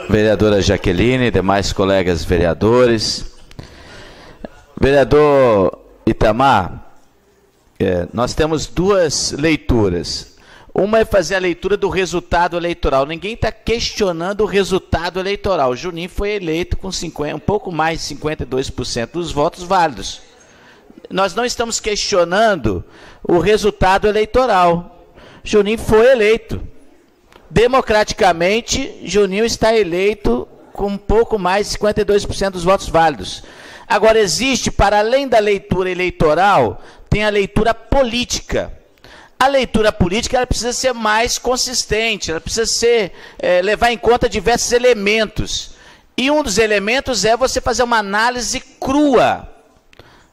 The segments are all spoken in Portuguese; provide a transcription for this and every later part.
Vereadora Jaqueline, demais colegas vereadores. Vereador Itamar, nós temos duas leituras. Uma é fazer a leitura do resultado eleitoral. Ninguém está questionando o resultado eleitoral. O Juninho foi eleito com um pouco mais de 52% dos votos válidos. Nós não estamos questionando o resultado eleitoral. Juninho foi eleito. Democraticamente, Juninho está eleito com um pouco mais de 52% dos votos válidos. Agora, existe, para além da leitura eleitoral, tem a leitura política. A leitura política ela precisa ser mais consistente, ela precisa levar em conta diversos elementos. E um dos elementos é você fazer uma análise crua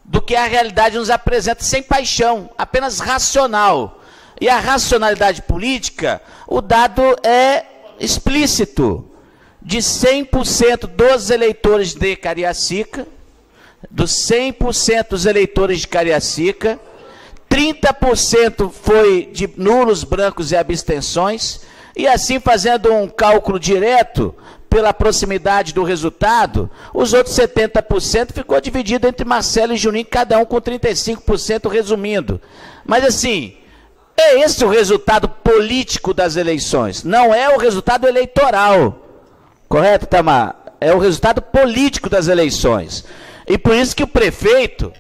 do que a realidade nos apresenta, sem paixão, apenas racional. E a racionalidade política, o dado é explícito. De 100% dos eleitores de Cariacica, dos 100% dos eleitores de Cariacica, 30% foi de nulos, brancos e abstenções, e assim, fazendo um cálculo direto, pela proximidade do resultado, os outros 70% ficou dividido entre Marcelo e Juninho, cada um com 35%, resumindo. Mas assim, é esse o resultado político das eleições, não é o resultado eleitoral. Correto, Itamar? É o resultado político das eleições. E por isso que o prefeito,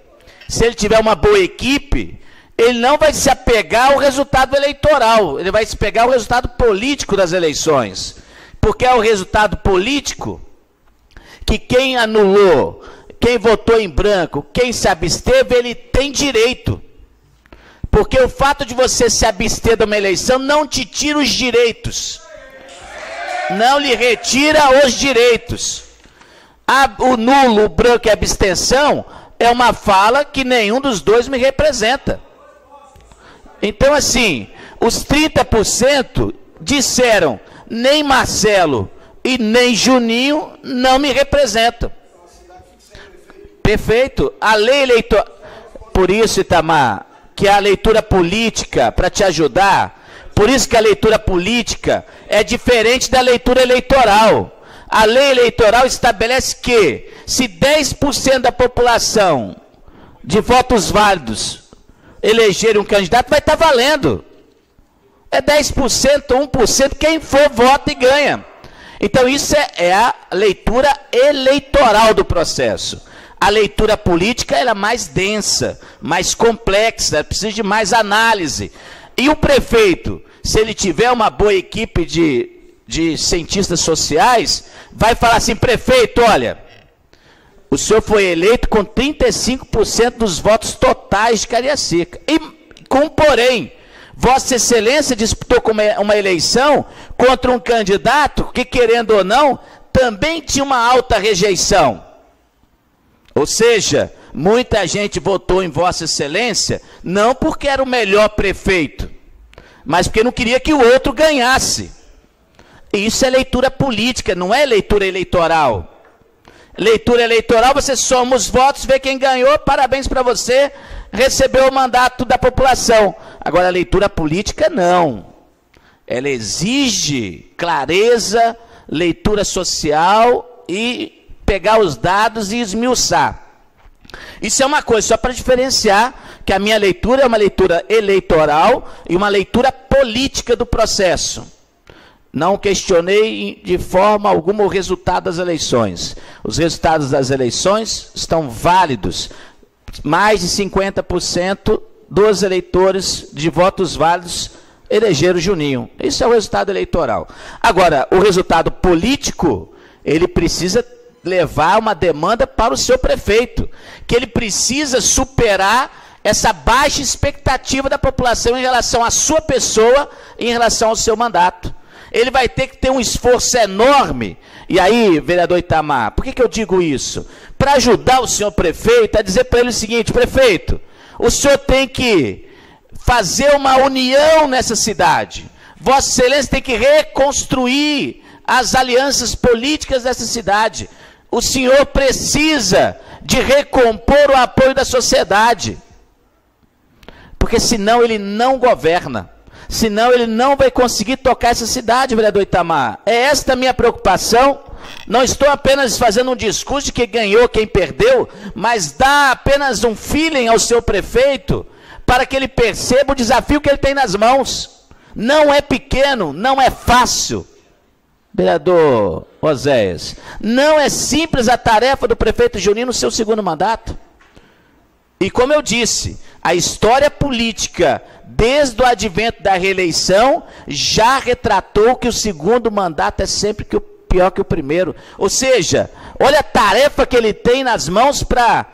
se ele tiver uma boa equipe, ele não vai se apegar ao resultado eleitoral, ele vai se pegar ao resultado político das eleições. Porque é o resultado político que quem anulou, quem votou em branco, quem se absteve, ele tem direito. Porque o fato de você se abster de uma eleição não te tira os direitos. Não lhe retira os direitos. O nulo, o branco e a abstenção é uma fala que nenhum dos dois me representa. Então, assim, os 30% disseram, nem Marcelo e nem Juninho não me representam. Perfeito. A lei eleitoral... Por isso, Itamar, que a leitura política, para te ajudar, por isso que a leitura política é diferente da leitura eleitoral. A lei eleitoral estabelece que, se 10% da população de votos válidos eleger um candidato, vai estar valendo. É 10%, 1%, quem for vota e ganha. Então isso é a leitura eleitoral do processo. A leitura política ela é mais densa, mais complexa, precisa de mais análise. E o prefeito, se ele tiver uma boa equipe de cientistas sociais, vai falar assim, prefeito, olha, o senhor foi eleito com 35% dos votos totais de Cariacica. E com porém, Vossa Excelência disputou uma eleição contra um candidato que, querendo ou não, também tinha uma alta rejeição. Ou seja, muita gente votou em Vossa Excelência não porque era o melhor prefeito, mas porque não queria que o outro ganhasse. E isso é leitura política, não é leitura eleitoral. Leitura eleitoral, você soma os votos, vê quem ganhou, parabéns para você, recebeu o mandato da população. Agora, a leitura política, não. Ela exige clareza, leitura social e pegar os dados e esmiuçar. Isso é uma coisa, só para diferenciar que a minha leitura é uma leitura eleitoral e uma leitura política do processo. Não questionei de forma alguma o resultado das eleições. Os resultados das eleições estão válidos. Mais de 50% dos eleitores de votos válidos elegeram Juninho. Isso é o resultado eleitoral. Agora, o resultado político, ele precisa levar uma demanda para o seu prefeito, que ele precisa superar essa baixa expectativa da população em relação à sua pessoa, em relação ao seu mandato. Ele vai ter que ter um esforço enorme. E aí, vereador Itamar, por que eu digo isso? Para ajudar o senhor prefeito a dizer para ele o seguinte, prefeito, o senhor tem que fazer uma união nessa cidade. Vossa Excelência tem que reconstruir as alianças políticas dessa cidade. O senhor precisa de recompor o apoio da sociedade. Porque senão ele não governa. senão ele não vai conseguir tocar essa cidade, vereador Itamar. É esta a minha preocupação. Não estou apenas fazendo um discurso de quem ganhou, quem perdeu, mas dá apenas um feeling ao seu prefeito para que ele perceba o desafio que ele tem nas mãos. Não é pequeno, não é fácil. Vereador Oséias, não é simples a tarefa do prefeito Juninho no seu segundo mandato. E como eu disse, a história política, desde o advento da reeleição, já retratou que o segundo mandato é sempre pior que o primeiro. Ou seja, olha a tarefa que ele tem nas mãos para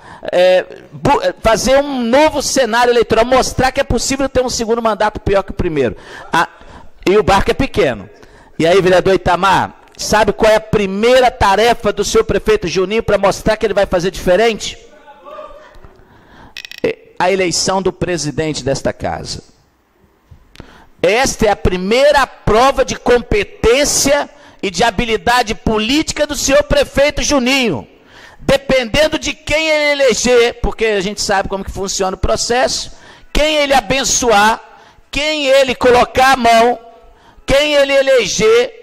fazer um novo cenário eleitoral, mostrar que é possível ter um segundo mandato pior que o primeiro. E o barco é pequeno. E aí, vereador Itamar, sabe qual é a primeira tarefa do seu prefeito Juninho para mostrar que ele vai fazer diferente? A eleição do presidente desta casa. Esta é a primeira prova de competência e de habilidade política do senhor prefeito Juninho. Dependendo de quem ele eleger, porque a gente sabe como que funciona o processo, quem ele abençoar, quem ele colocar a mão, quem ele eleger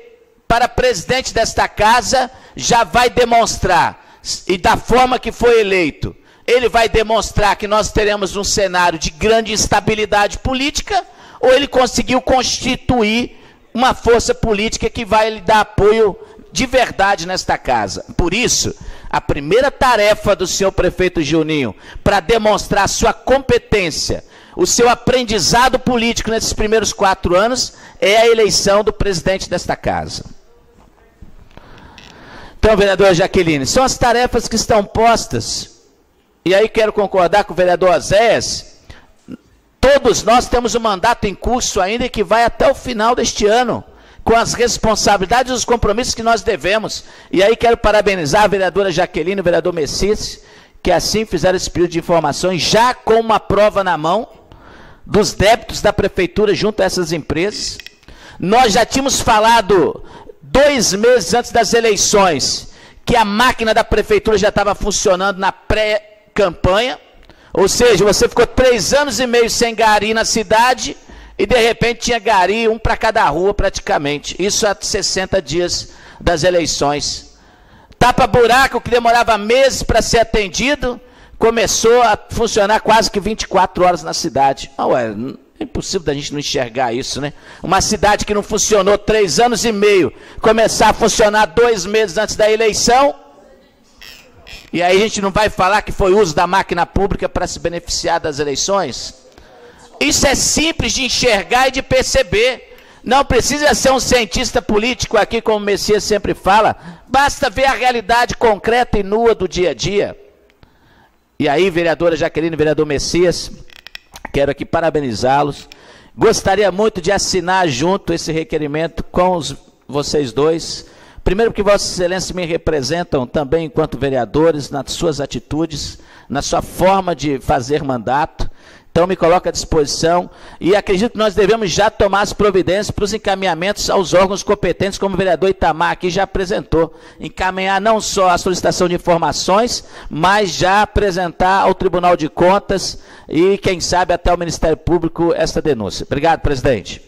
para presidente desta casa, já vai demonstrar, e da forma que foi eleito, ele vai demonstrar que nós teremos um cenário de grande instabilidade política, ou ele conseguiu constituir uma força política que vai lhe dar apoio de verdade nesta casa. Por isso, a primeira tarefa do senhor prefeito Juninho, para demonstrar sua competência, o seu aprendizado político nesses primeiros 4 anos, é a eleição do presidente desta casa. Então, vereadora Jaqueline, são as tarefas que estão postas. E aí quero concordar com o vereador Oséias. Todos nós temos um mandato em curso ainda que vai até o final deste ano, com as responsabilidades e os compromissos que nós devemos. E aí quero parabenizar a vereadora Jaqueline e o vereador Messias, que assim fizeram esse pedido de informações, já com uma prova na mão, dos débitos da prefeitura junto a essas empresas. Nós já tínhamos falado 2 meses antes das eleições, que a máquina da prefeitura já estava funcionando na pré-campanha, ou seja, você ficou 3 anos e meio sem gari na cidade, e de repente tinha gari, um para cada rua praticamente, isso há 60 dias das eleições. Tapa-buraco, que demorava meses para ser atendido, começou a funcionar quase que 24 horas na cidade. É impossível da gente não enxergar isso, né? Uma cidade que não funcionou 3 anos e meio, começar a funcionar 2 meses antes da eleição, e aí a gente não vai falar que foi uso da máquina pública para se beneficiar das eleições? Isso é simples de enxergar e de perceber. Não precisa ser um cientista político aqui, como o Messias sempre fala, basta ver a realidade concreta e nua do dia a dia. E aí, vereadora Jaqueline e vereador Messias, quero aqui parabenizá-los. Gostaria muito de assinar junto esse requerimento com vocês dois. Primeiro porque Vossa Excelência me representam também enquanto vereadores, nas suas atitudes, na sua forma de fazer mandato. Então me coloco à disposição e acredito que nós devemos já tomar as providências para os encaminhamentos aos órgãos competentes, como o vereador Itamar aqui já apresentou. Encaminhar não só a solicitação de informações, mas já apresentar ao Tribunal de Contas e, quem sabe, até ao Ministério Público esta denúncia. Obrigado, presidente.